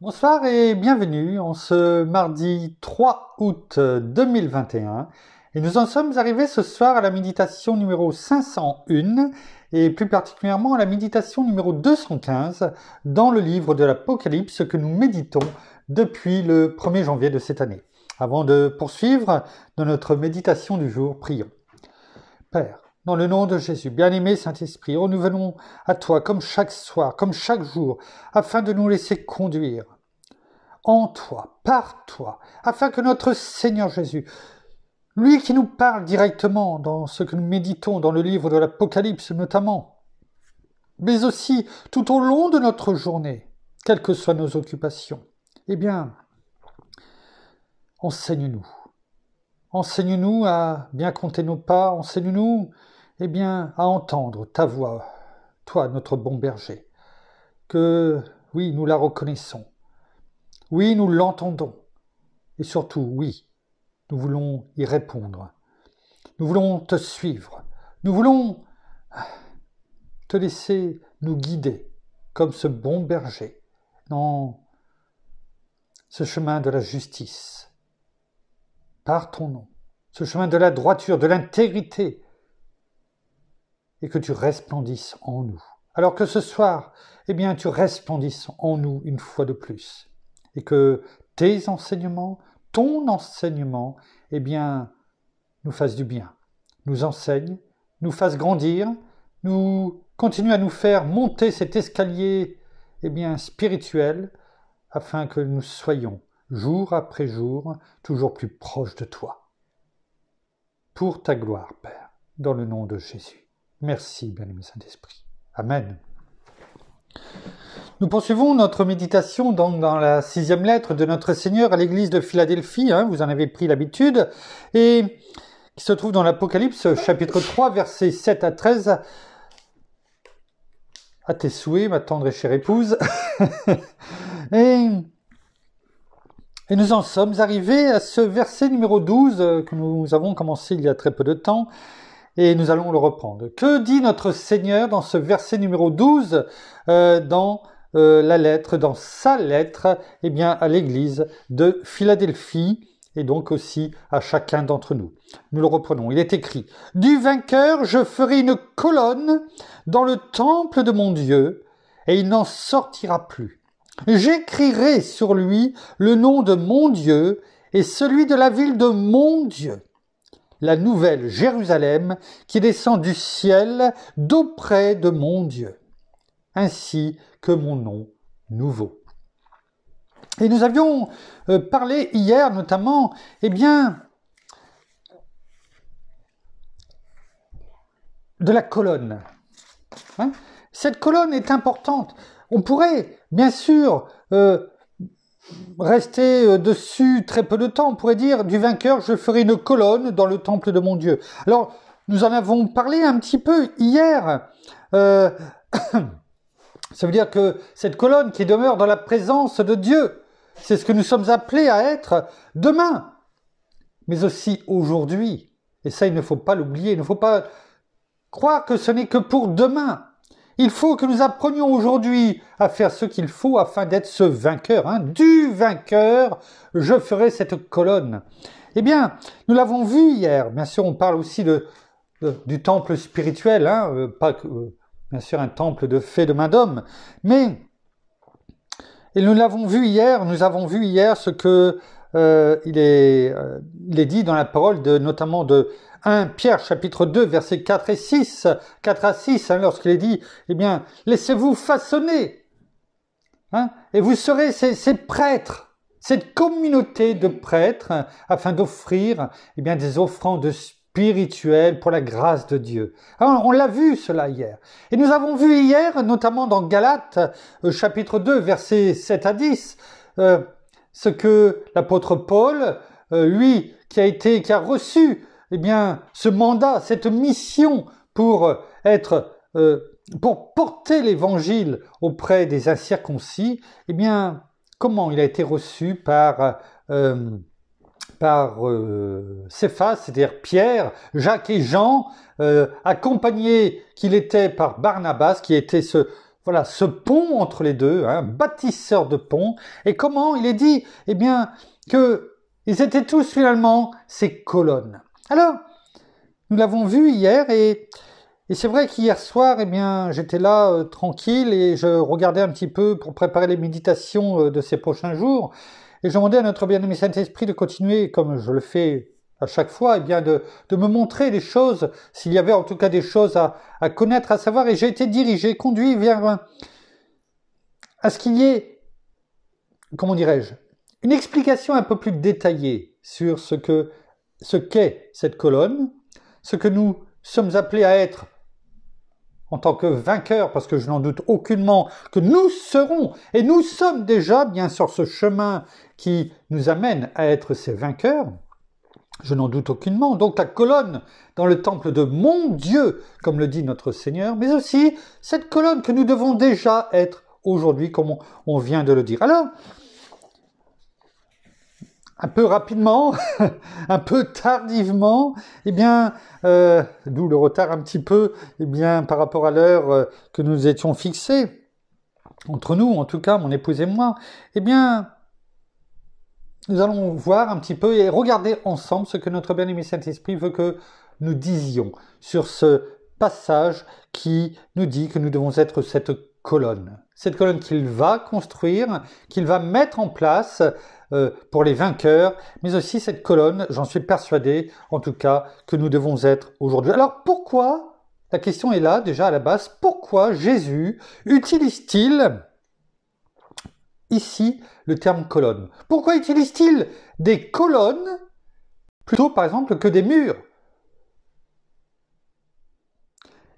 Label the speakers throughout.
Speaker 1: Bonsoir et bienvenue en ce mardi 3 août 2021. Et nous en sommes arrivés ce soir à la méditation numéro 501 et plus particulièrement à la méditation numéro 215 dans le livre de l'Apocalypse que nous méditons depuis le 1er janvier de cette année. Avant de poursuivre dans notre méditation du jour, prions. Père, dans le nom de Jésus, bien-aimé Saint-Esprit, nous venons à toi comme chaque soir, comme chaque jour, afin de nous laisser conduire en toi, par toi, afin que notre Seigneur Jésus, lui qui nous parle directement dans ce que nous méditons dans le livre de l'Apocalypse notamment, mais aussi tout au long de notre journée, quelles que soient nos occupations, eh bien, enseigne-nous. Enseigne-nous à bien compter nos pas, enseigne-nous eh bien, à entendre ta voix, toi, notre bon berger, que, oui, nous la reconnaissons, oui, nous l'entendons, et surtout, oui, nous voulons y répondre, nous voulons te suivre, nous voulons te laisser nous guider, comme ce bon berger, dans ce chemin de la justice, par ton nom, ce chemin de la droiture, de l'intégrité, et que tu resplendisses en nous. Alors que ce soir, eh bien, tu resplendisses en nous une fois de plus, et que tes enseignements, ton enseignement, eh bien, nous fasse du bien, nous enseigne, nous fasse grandir, nous continue à nous faire monter cet escalier, eh bien, spirituel, afin que nous soyons, jour après jour, toujours plus proches de toi. Pour ta gloire, Père, dans le nom de Jésus. Merci, bien-aimé Saint-Esprit. Amen. Nous poursuivons notre méditation donc dans la 6e lettre de notre Seigneur à l'église de Philadelphie, vous en avez pris l'habitude, et qui se trouve dans l'Apocalypse, chapitre 3, versets 7 à 13. À tes souhaits, ma tendre et chère épouse. et nous en sommes arrivés à ce verset numéro 12 que nous avons commencé il y a très peu de temps, et nous allons le reprendre. Que dit notre Seigneur dans ce verset numéro 12 dans sa lettre, eh bien, à l'église de Philadelphie, et donc aussi à chacun d'entre nous. Nous le reprenons. Il est écrit: « Du vainqueur, je ferai une colonne dans le temple de mon Dieu, et il n'en sortira plus. J'écrirai sur lui le nom de mon Dieu et celui de la ville de mon Dieu, la nouvelle Jérusalem qui descend du ciel d'auprès de mon Dieu, ainsi que mon nom nouveau. » Et nous avions parlé hier notamment, eh bien, de la colonne. Cette colonne est importante. On pourrait, bien sûr, rester dessus très peu de temps. On pourrait dire, du vainqueur, je ferai une colonne dans le temple de mon Dieu. Alors, nous en avons parlé un petit peu hier. Ça veut dire que cette colonne qui demeure dans la présence de Dieu, c'est ce que nous sommes appelés à être demain, mais aussi aujourd'hui. Et ça, il ne faut pas l'oublier, il ne faut pas croire que ce n'est que pour demain. Il faut que nous apprenions aujourd'hui à faire ce qu'il faut afin d'être ce vainqueur. Du vainqueur, je ferai cette colonne. Eh bien, nous l'avons vu hier. Bien sûr, on parle aussi du temple spirituel, pas que, bien sûr, un temple de fait de main d'homme. Mais, et nous avons vu hier ce que il est dit dans la parole notamment de 1 Pierre chapitre 2 versets 4 à 6, lorsqu'il est dit, eh bien, laissez-vous façonner, et vous serez ces prêtres, cette communauté de prêtres, afin d'offrir, eh bien, des offrandes spirituelles pour la grâce de Dieu. Alors, on l'a vu cela hier. Et nous avons vu hier, notamment dans Galates, chapitre 2 versets 7 à 10, ce que l'apôtre Paul, lui, qui a reçu, eh bien, ce mandat, cette mission pour porter l'évangile auprès des incirconcis, eh bien, comment il a été reçu par Céphas, c'est-à-dire Pierre, Jacques et Jean, accompagnés qu'il était par Barnabas, qui était voilà, ce pont entre les deux, hein, bâtisseur de pont. Et comment il est dit, eh bien, que ils étaient tous finalement ces colonnes. Alors, nous l'avons vu hier et c'est vrai qu'hier soir, eh bien, j'étais là tranquille et je regardais un petit peu pour préparer les méditations de ces prochains jours. Et je demandais à notre bien-aimé Saint-Esprit de continuer, comme je le fais à chaque fois, eh bien, de me montrer les choses, s'il y avait en tout cas des choses à connaître, à savoir. Et j'ai été dirigé, conduit vers à ce qu'il y ait, comment dirais-je, une explication un peu plus détaillée sur ce qu'est cette colonne, ce que nous sommes appelés à être en tant que vainqueurs, parce que je n'en doute aucunement que nous serons, et nous sommes déjà bien sur ce chemin qui nous amène à être ces vainqueurs, je n'en doute aucunement. Donc la colonne dans le temple de mon Dieu, comme le dit notre Seigneur, mais aussi cette colonne que nous devons déjà être aujourd'hui, comme on vient de le dire. Alors, un peu rapidement, un peu tardivement, eh bien, d'où le retard un petit peu, eh bien, par rapport à l'heure que nous étions fixés, entre nous, en tout cas, mon épouse et moi, eh bien, nous allons voir un petit peu et regarder ensemble ce que notre bien-aimé Saint-Esprit veut que nous disions sur ce passage qui nous dit que nous devons être cette colonne qu'il va construire, qu'il va mettre en place pour les vainqueurs, mais aussi cette colonne, j'en suis persuadé, en tout cas, que nous devons être aujourd'hui. Alors pourquoi, la question est là déjà à la base, pourquoi Jésus utilise-t-il ici le terme colonne? Pourquoi utilise-t-il des colonnes plutôt par exemple que des murs?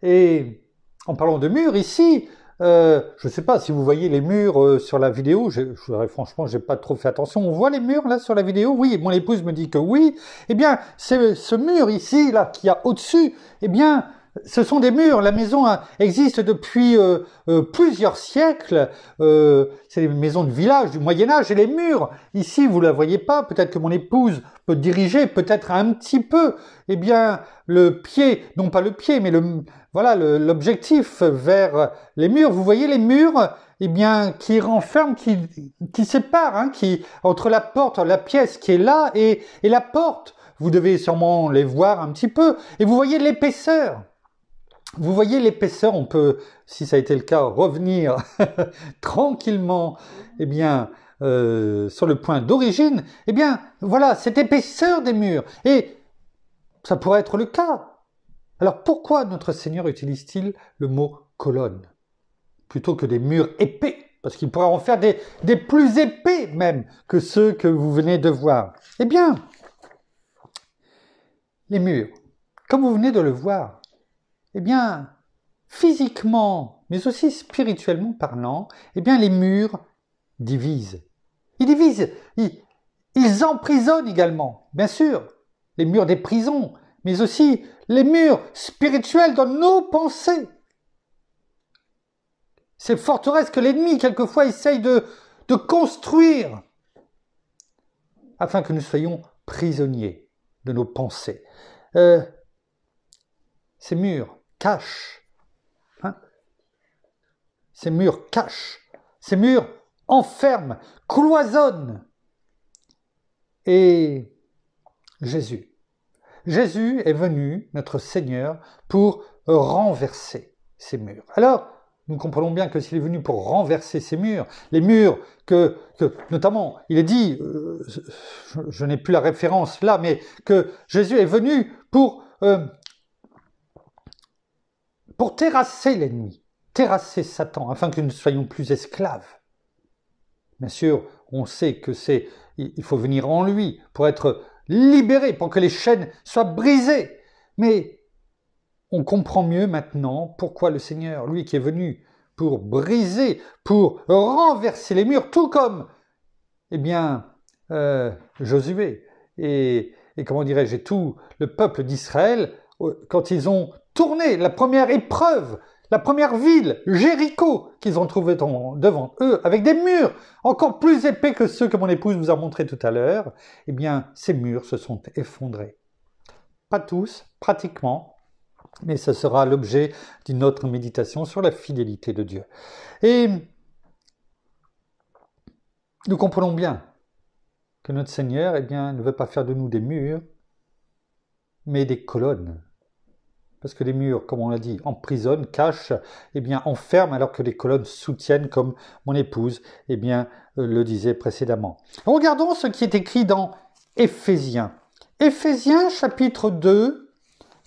Speaker 1: Et en parlant de murs ici, je ne sais pas si vous voyez les murs sur la vidéo, franchement, j'ai pas trop fait attention. On voit les murs là sur la vidéo? Oui, mon épouse me dit que oui. Eh bien, c'est ce mur ici, là, qu'il y a au-dessus, eh bien, ce sont des murs. La maison existe depuis plusieurs siècles. C'est des maisons de village du Moyen-Âge. Et les murs, ici, vous ne la voyez pas. Peut-être que mon épouse peut diriger, peut-être un petit peu, eh bien, le pied, non pas le pied, mais l'objectif vers les murs. Vous voyez les murs, eh bien, qui renferment, qui séparent, hein, entre la porte, la pièce qui est là et la porte. Vous devez sûrement les voir un petit peu. Et vous voyez l'épaisseur. Vous voyez l'épaisseur, on peut, si ça a été le cas, revenir tranquillement, eh bien, sur le point d'origine. Eh bien, voilà, cette épaisseur des murs. Et ça pourrait être le cas. Alors pourquoi notre Seigneur utilise-t-il le mot colonne plutôt que des murs épais? Parce qu'il pourrait en faire des plus épais même que ceux que vous venez de voir. Eh bien, les murs, comme vous venez de le voir, eh bien, physiquement, mais aussi spirituellement parlant, eh bien, les murs divisent. Ils divisent, ils emprisonnent également, bien sûr, les murs des prisons, mais aussi les murs spirituels dans nos pensées. Ces forteresses que l'ennemi, quelquefois, essaye de construire afin que nous soyons prisonniers de nos pensées. Ces murs cachent, hein? Ces murs cachent, ces murs enferment, cloisonnent. Et Jésus est venu, notre Seigneur, pour renverser ces murs. Alors, nous comprenons bien que s'il est venu pour renverser ces murs, les murs que notamment, il est dit, je n'ai plus la référence là, mais que Jésus est venu pour terrasser l'ennemi, terrasser Satan, afin que nous ne soyons plus esclaves. Bien sûr, on sait que il faut venir en lui pour être libéré, pour que les chaînes soient brisées. Mais on comprend mieux maintenant pourquoi le Seigneur, lui qui est venu pour briser, pour renverser les murs, tout comme, eh bien, Josué et comment dirais-je, et tout le peuple d'Israël, quand ils ont tourné la première épreuve, la première ville, Jéricho, qu'ils ont trouvé devant eux, avec des murs encore plus épais que ceux que mon épouse vous a montrés tout à l'heure, eh bien, ces murs se sont effondrés. Pas tous, pratiquement, Mais ce sera l'objet d'une autre méditation sur la fidélité de Dieu. Et nous comprenons bien que notre Seigneur, eh bien, ne veut pas faire de nous des murs, mais des colonnes. Parce que les murs, comme on l'a dit, emprisonnent, cachent, eh bien, enferment, alors que les colonnes soutiennent, comme mon épouse, eh bien, le disait précédemment. Regardons ce qui est écrit dans Éphésiens. Éphésiens, chapitre 2,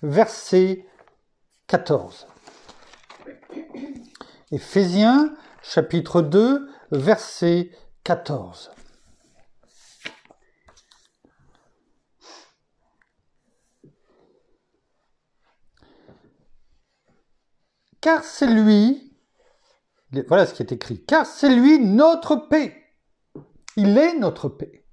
Speaker 1: verset 14. Éphésiens, chapitre 2, verset 14. Car c'est lui, voilà ce qui est écrit, car c'est lui notre paix. Il est notre paix.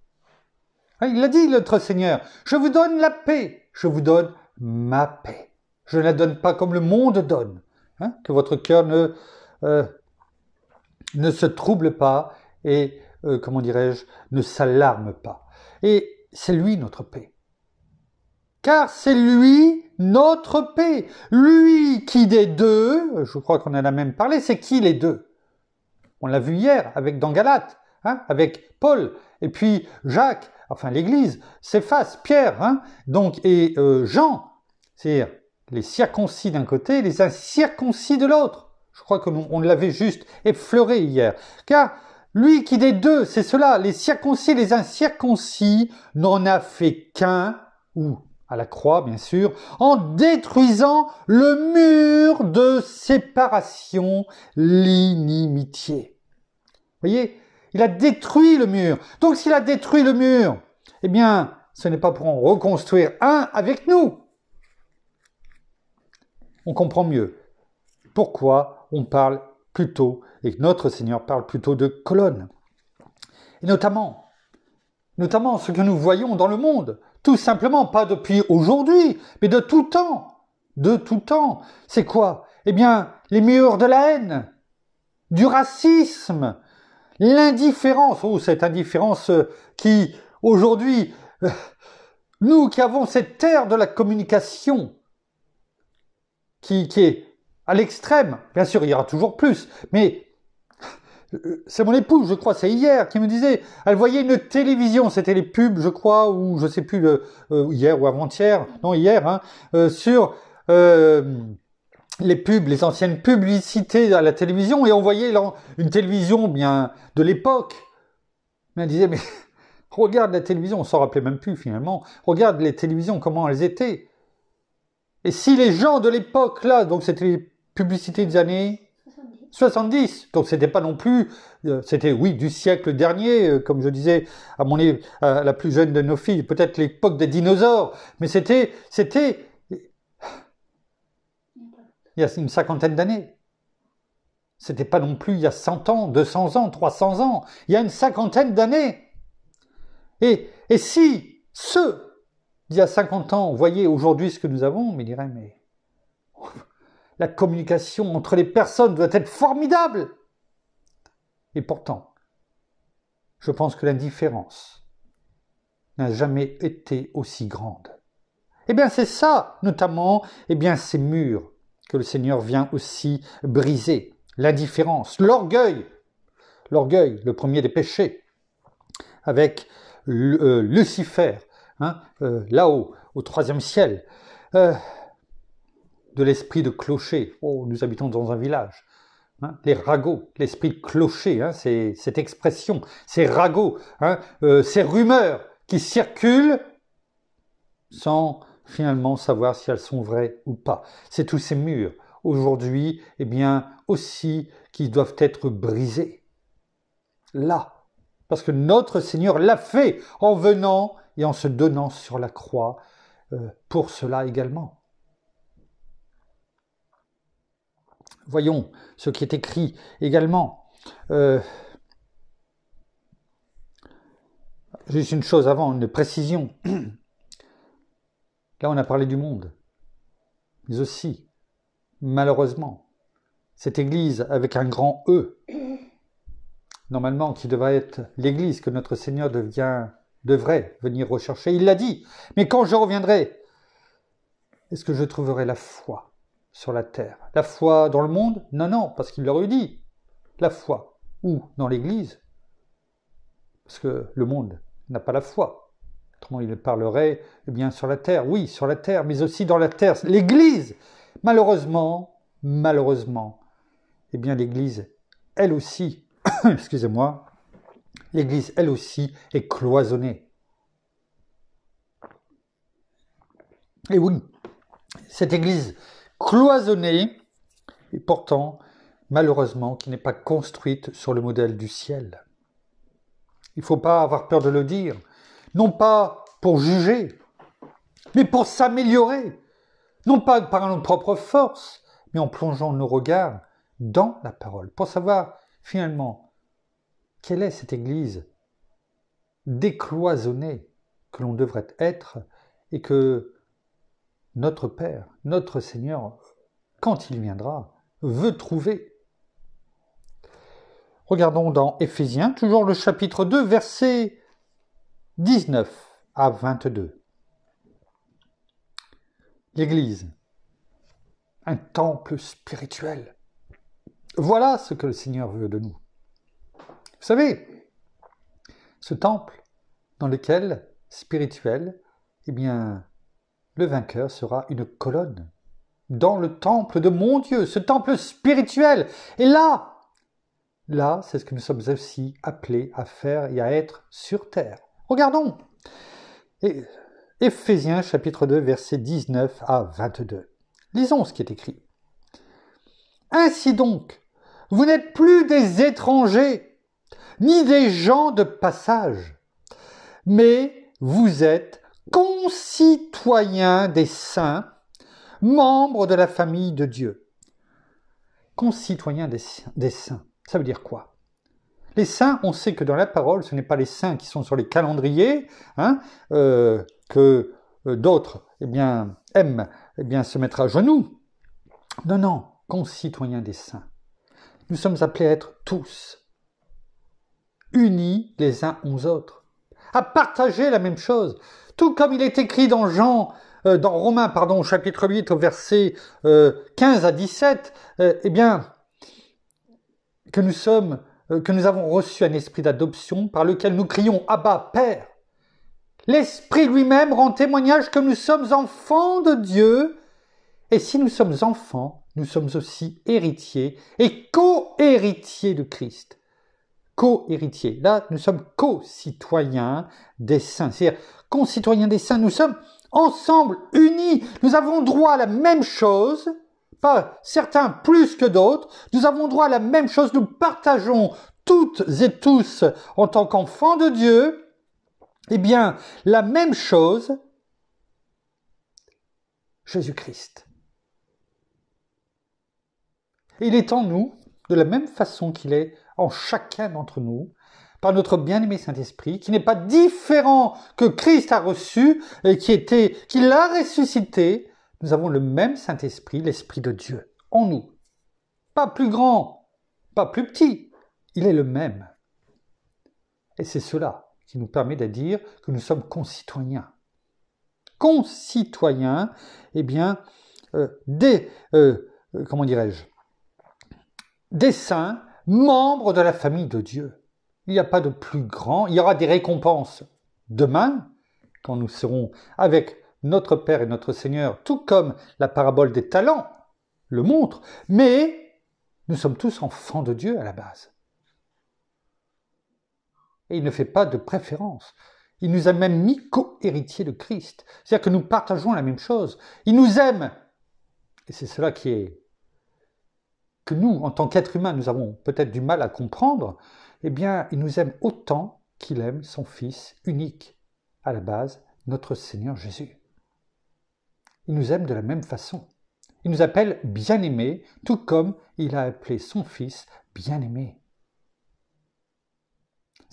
Speaker 1: Il l'a dit, notre Seigneur, je vous donne la paix, je vous donne ma paix. Je ne la donne pas comme le monde donne. Que votre cœur ne se trouble pas et, comment dirais-je, ne s'alarme pas. Et c'est lui notre paix. Car c'est lui notre paix. Lui qui des deux, je crois qu'on en a même parlé, c'est qui les deux? On l'a vu hier avec dans Galates, avec Paul, et puis Jacques, enfin l'Église, Céphas, Pierre, donc, et Jean, c'est-à-dire les circoncis d'un côté, les incirconcis de l'autre. Je crois qu'on l'avait juste effleuré hier. Car lui qui des deux, c'est cela, les circoncis, les incirconcis, n'en a fait qu'un, ou à la croix, bien sûr, en détruisant le mur de séparation, l'inimitié. Vous voyez, il a détruit le mur. Donc s'il a détruit le mur, eh bien, ce n'est pas pour en reconstruire un avec nous. On comprend mieux pourquoi on parle plutôt, et que notre Seigneur parle plutôt de colonnes. Et notamment ce que nous voyons dans le monde. Tout simplement, pas depuis aujourd'hui, mais de tout temps. De tout temps. C'est quoi? Eh bien, les murs de la haine, du racisme, l'indifférence. Oh, cette indifférence qui, aujourd'hui, nous qui avons cette terre de la communication, qui est à l'extrême, bien sûr, il y aura toujours plus, mais c'est mon épouse, je crois, c'est hier, qui me disait, elle voyait une télévision, c'était les pubs, je crois, ou je sais plus, hier ou avant-hier, non hier, sur les pubs, les anciennes publicités à la télévision, et on voyait une télévision bien de l'époque. Mais elle disait, mais regarde la télévision, on s'en rappelait même plus finalement, regarde les télévisions, comment elles étaient. Et si les gens de l'époque là, donc c'était les publicités des années 70. Donc c'était pas non plus, c'était oui du siècle dernier, comme je disais à la plus jeune de nos filles, peut-être l'époque des dinosaures, mais c'était il y a une cinquantaine d'années. C'était pas non plus il y a 100 ans, 200 ans, 300 ans, il y a une cinquantaine d'années. Et si ceux d'il y a 50 ans voyaient aujourd'hui ce que nous avons, ils diraient mais la communication entre les personnes doit être formidable. Et pourtant, je pense que l'indifférence n'a jamais été aussi grande. Eh bien, c'est ça, notamment, eh bien, ces murs que le Seigneur vient aussi briser. L'indifférence, l'orgueil, le premier des péchés, avec Lucifer, là-haut, au troisième ciel, de l'esprit de clocher. Oh, nous habitons dans un village. Les ragots, l'esprit de clocher, c'est cette expression, ces ragots, ces rumeurs qui circulent sans finalement savoir si elles sont vraies ou pas. C'est tous ces murs, aujourd'hui, eh bien, aussi, qui doivent être brisés. Là, parce que notre Seigneur l'a fait en venant et en se donnant sur la croix pour cela également. Voyons ce qui est écrit également. Juste une chose avant, une précision. Là, on a parlé du monde. Mais aussi, malheureusement, cette Église avec un grand E, normalement qui devrait être l'Église que notre Seigneur devrait venir rechercher. Il l'a dit. Mais quand je reviendrai, est-ce que je trouverai la foi sur la terre? La foi dans le monde? Non, non, parce qu'il l'aurait dit. La foi. Où? Dans l'Église. Parce que le monde n'a pas la foi. Autrement, il parlerait eh bien sur la terre. Oui, sur la terre, mais aussi dans la terre. L'Église, malheureusement, eh bien l'Église, elle aussi, excusez-moi, l'Église, elle aussi, est cloisonnée. Et oui, cette Église cloisonnée, et pourtant, malheureusement, qui n'est pas construite sur le modèle du ciel. Il ne faut pas avoir peur de le dire, non pas pour juger, mais pour s'améliorer, non pas par nos propres forces, mais en plongeant nos regards dans la parole, pour savoir finalement quelle est cette Église décloisonnée que l'on devrait être et que notre Père, notre Seigneur, quand il viendra, veut trouver. Regardons dans Éphésiens, toujours le chapitre 2, versets 19 à 22. L'Église, un temple spirituel. Voilà ce que le Seigneur veut de nous. Vous savez, ce temple dans lequel, spirituel, eh bien, le vainqueur sera une colonne dans le temple de mon Dieu, ce temple spirituel. Et là, c'est ce que nous sommes aussi appelés à faire et à être sur terre. Regardons. Éphésiens chapitre 2, versets 19 à 22. Lisons ce qui est écrit. Ainsi donc, vous n'êtes plus des étrangers, ni des gens de passage, mais vous êtes concitoyens des saints, membres de la famille de Dieu. Concitoyens des saints, ça veut dire quoi? Les saints, on sait que dans la parole, ce n'est pas les saints qui sont sur les calendriers, que d'autres aiment se mettre à genoux. Non, non, concitoyens des saints. Nous sommes appelés à être tous unis les uns aux autres, à partager la même chose. Tout comme il est écrit dans Romains, chapitre 8, au verset 15 à 17, que nous avons reçu un esprit d'adoption par lequel nous crions « Abba, Père ». L'Esprit lui-même rend témoignage que nous sommes enfants de Dieu. Et si nous sommes enfants, nous sommes aussi héritiers et co-héritiers de Christ. Co-héritiers. Là, nous sommes co-citoyens des saints. C'est-à-dire, concitoyens des saints, nous sommes ensemble, unis. Nous avons droit à la même chose. Pas certains plus que d'autres. Nous avons droit à la même chose. Nous partageons toutes et tous, en tant qu'enfants de Dieu, la même chose, Jésus-Christ. Il est en nous, de la même façon qu'il est en chacun d'entre nous, par notre bien-aimé Saint-Esprit, qui n'est pas différent que Christ a reçu et qui l'a ressuscité. Nous avons le même Saint-Esprit, l'Esprit de Dieu, en nous. Pas plus grand, pas plus petit, il est le même. Et c'est cela qui nous permet de dire que nous sommes concitoyens. Concitoyens, des saints, membres de la famille de Dieu. Il n'y a pas de plus grand. Il y aura des récompenses demain, quand nous serons avec notre Père et notre Seigneur, tout comme la parabole des talents le montre, mais nous sommes tous enfants de Dieu à la base. Et il ne fait pas de préférence. Il nous a même mis co-héritiers de Christ. C'est-à-dire que nous partageons la même chose. Il nous aime. Et c'est cela que nous, en tant qu'êtres humains, nous avons peut-être du mal à comprendre. Il nous aime autant qu'il aime son Fils unique, à la base, notre Seigneur Jésus. Il nous aime de la même façon. Il nous appelle bien-aimés, tout comme il a appelé son Fils bien-aimé.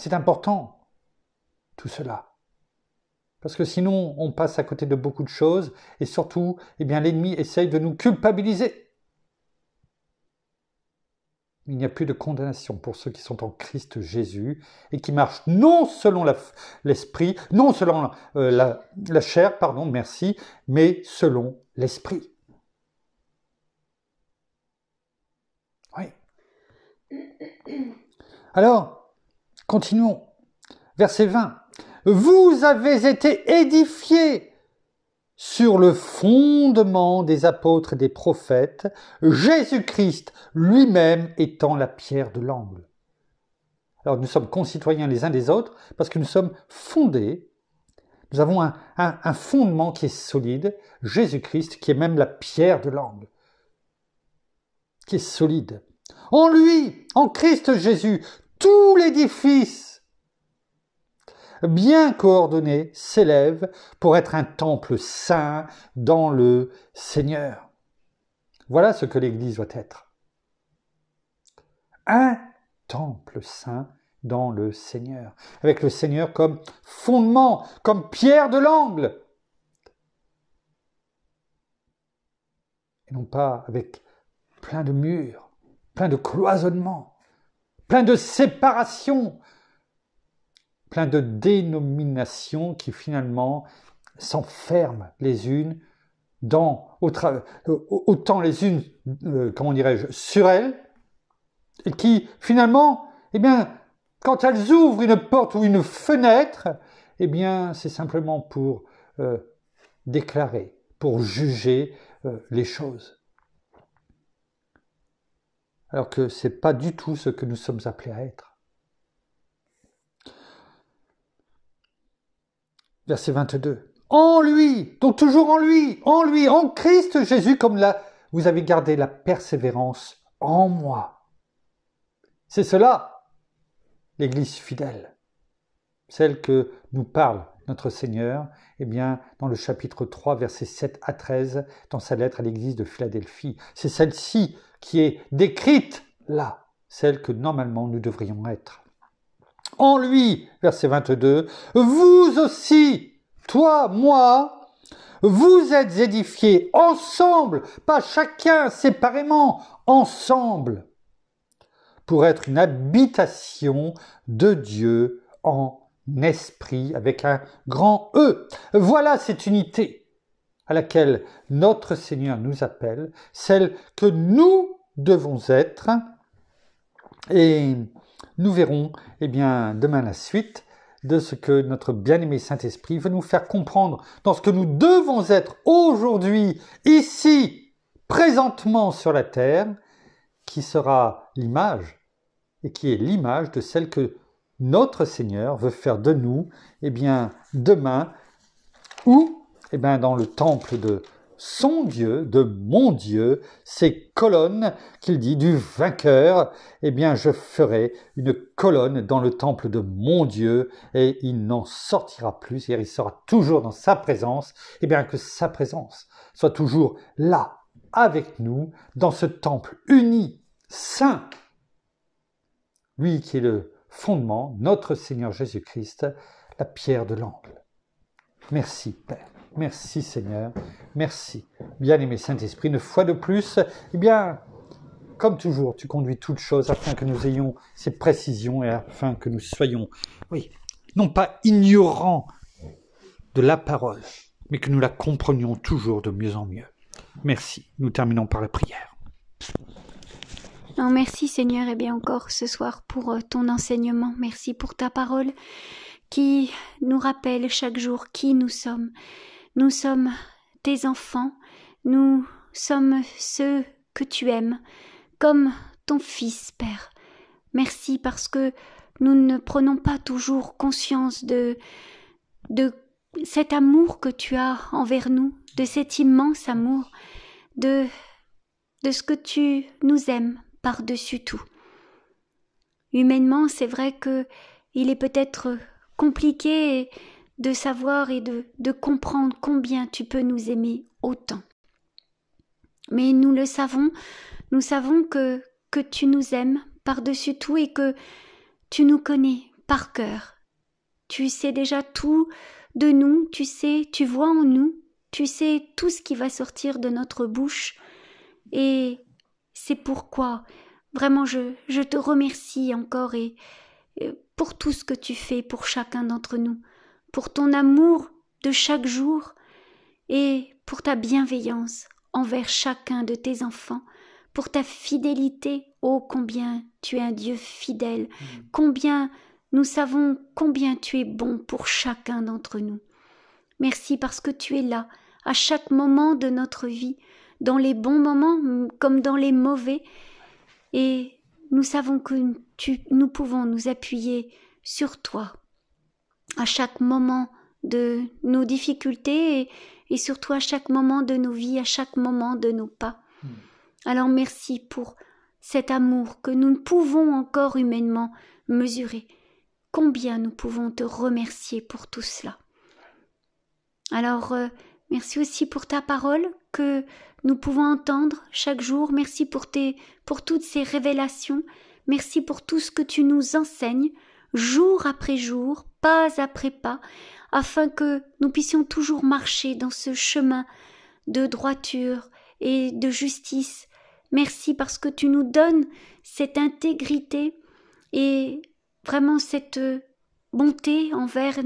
Speaker 1: C'est important, tout cela. Parce que sinon, on passe à côté de beaucoup de choses et surtout, l'ennemi essaye de nous culpabiliser. Il n'y a plus de condamnation pour ceux qui sont en Christ Jésus et qui marchent non selon l'esprit, non selon la chair, pardon, merci, mais selon l'esprit. Oui. Alors, continuons. Verset 20. Vous avez été édifiés sur le fondement des apôtres et des prophètes, Jésus-Christ lui-même étant la pierre de l'angle. Alors nous sommes concitoyens les uns des autres parce que nous sommes fondés, nous avons un fondement qui est solide, Jésus-Christ qui est même la pierre de l'angle, qui est solide. En lui, en Christ Jésus, tout l'édifice bien coordonné s'élève pour être un temple saint dans le Seigneur. Voilà ce que l'Église doit être. Un temple saint dans le Seigneur, avec le Seigneur comme fondement, comme pierre de l'angle. Et non pas avec plein de murs, plein de cloisonnements, plein de séparations, plein de dénominations qui finalement s'enferment les unes autant les unes, sur elles, et qui finalement, quand elles ouvrent une porte ou une fenêtre, c'est simplement pour déclarer, pour juger les choses. Alors que ce n'est pas du tout ce que nous sommes appelés à être. Verset 22. En lui, donc toujours en lui, en Christ Jésus, comme là, vous avez gardé la persévérance en moi. C'est cela, l'Église fidèle, celle que nous parle notre Seigneur, dans le chapitre 3, versets 7 à 13, dans sa lettre à l'Église de Philadelphie. C'est celle-ci qui est décrite là, celle que normalement nous devrions être. En lui, verset 22, vous aussi, toi, moi, vous êtes édifiés ensemble, pas chacun séparément, ensemble, pour être une habitation de Dieu en esprit, avec un grand E. Voilà cette unité à laquelle notre Seigneur nous appelle, celle que nous devons être, et nous verrons demain la suite de ce que notre bien-aimé Saint-Esprit veut nous faire comprendre dans ce que nous devons être aujourd'hui, ici, présentement sur la terre, qui sera l'image, et qui est l'image de celle que notre Seigneur veut faire de nous, demain, ou dans le temple de son Dieu, de mon Dieu, ces colonnes qu'il dit du vainqueur, je ferai une colonne dans le temple de mon Dieu et il n'en sortira plus, c'est-à-dire il sera toujours dans sa présence, que sa présence soit toujours là, avec nous, dans ce temple uni, saint, lui qui est le fondement, notre Seigneur Jésus-Christ, la pierre de l'angle. Merci Père. Merci Seigneur, merci. Bien-aimé Saint-Esprit, une fois de plus, comme toujours, tu conduis toutes choses afin que nous ayons ces précisions et afin que nous soyons, non pas ignorants de la parole, mais que nous la comprenions toujours de mieux en mieux. Merci. Nous terminons par la prière.
Speaker 2: Non, merci Seigneur, encore ce soir pour ton enseignement. Merci pour ta parole qui nous rappelle chaque jour qui nous sommes. Nous sommes tes enfants, nous sommes ceux que tu aimes, comme ton Fils, Père. Merci parce que nous ne prenons pas toujours conscience de cet amour que tu as envers nous, de cet immense amour, de ce que tu nous aimes par-dessus tout. Humainement, c'est vrai que il est peut-être compliqué de savoir et de comprendre combien tu peux nous aimer autant. Mais nous le savons, nous savons que tu nous aimes par-dessus tout et que tu nous connais par cœur. Tu sais déjà tout de nous, tu vois en nous, tu sais tout ce qui va sortir de notre bouche. Et c'est pourquoi vraiment, je te remercie encore et pour tout ce que tu fais pour chacun d'entre nous, pour ton amour de chaque jour et pour ta bienveillance envers chacun de tes enfants, pour ta fidélité. Oh, combien tu es un Dieu fidèle, combien nous savons combien tu es bon pour chacun d'entre nous. Merci parce que tu es là, à chaque moment de notre vie, dans les bons moments comme dans les mauvais, et nous savons que nous pouvons nous appuyer sur toi, à chaque moment de nos difficultés et surtout à chaque moment de nos vies, à chaque moment de nos pas. Alors merci pour cet amour que nous ne pouvons encore humainement mesurer. Combien nous pouvons te remercier pour tout cela. Alors, merci aussi pour ta parole que nous pouvons entendre chaque jour. Merci pour toutes ces révélations. Merci pour tout ce que tu nous enseignes, jour après jour, pas après pas, afin que nous puissions toujours marcher dans ce chemin de droiture et de justice. Merci parce que tu nous donnes cette intégrité et vraiment cette bonté envers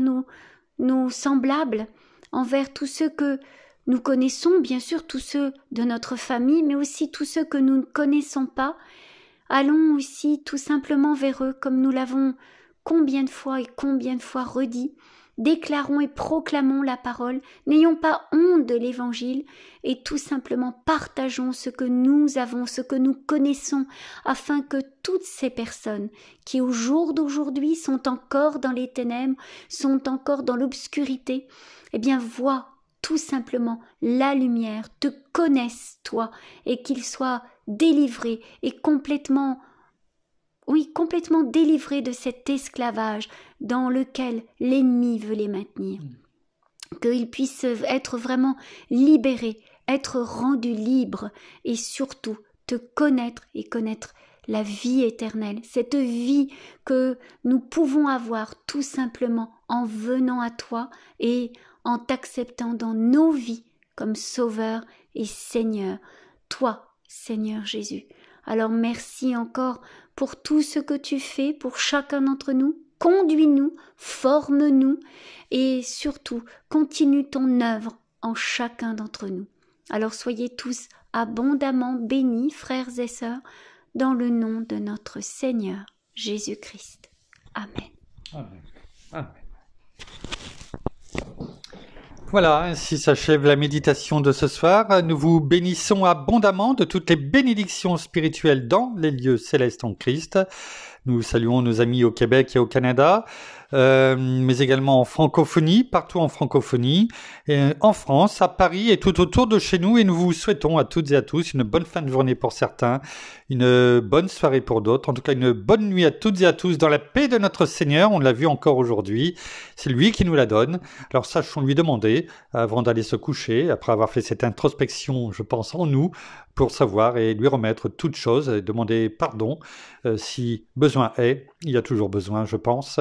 Speaker 2: nos semblables, envers tous ceux que nous connaissons, bien sûr tous ceux de notre famille, mais aussi tous ceux que nous ne connaissons pas. Allons aussi tout simplement vers eux, comme nous l'avons combien de fois redit. Déclarons et proclamons la parole, n'ayons pas honte de l'Évangile et tout simplement partageons ce que nous avons, ce que nous connaissons, afin que toutes ces personnes qui au jour d'aujourd'hui sont encore dans les ténèbres, sont encore dans l'obscurité, eh bien voient tout simplement la lumière, te connaissent toi et qu'ils soient délivrés et complètement délivrés de cet esclavage dans lequel l'ennemi veut les maintenir. Qu'ils puissent être vraiment libérés, être rendus libres et surtout te connaître et connaître la vie éternelle, cette vie que nous pouvons avoir tout simplement en venant à toi et en t'acceptant dans nos vies comme Sauveur et Seigneur, toi, Seigneur Jésus. Alors merci encore pour tout ce que tu fais pour chacun d'entre nous. Conduis-nous, forme-nous et surtout continue ton œuvre en chacun d'entre nous. Alors soyez tous abondamment bénis, frères et sœurs, dans le nom de notre Seigneur Jésus-Christ. Amen.
Speaker 1: Amen. Amen. Voilà, ainsi s'achève la méditation de ce soir. Nous vous bénissons abondamment de toutes les bénédictions spirituelles dans les lieux célestes en Christ. Nous saluons nos amis au Québec et au Canada, mais également en francophonie, partout en francophonie, et en France, à Paris et tout autour de chez nous. Et nous vous souhaitons à toutes et à tous une bonne fin de journée pour certains, une bonne soirée pour d'autres, en tout cas une bonne nuit à toutes et à tous dans la paix de notre Seigneur. On l'a vu encore aujourd'hui, c'est lui qui nous la donne. Alors sachons lui demander, avant d'aller se coucher, après avoir fait cette introspection, je pense, en nous, pour savoir et lui remettre toutes choses, et demander pardon si besoin est. Il y a toujours besoin, je pense.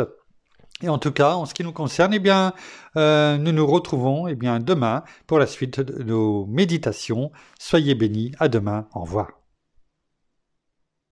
Speaker 1: Et en tout cas, en ce qui nous concerne, eh bien, nous nous retrouvons demain pour la suite de nos méditations. Soyez bénis, à demain, au revoir.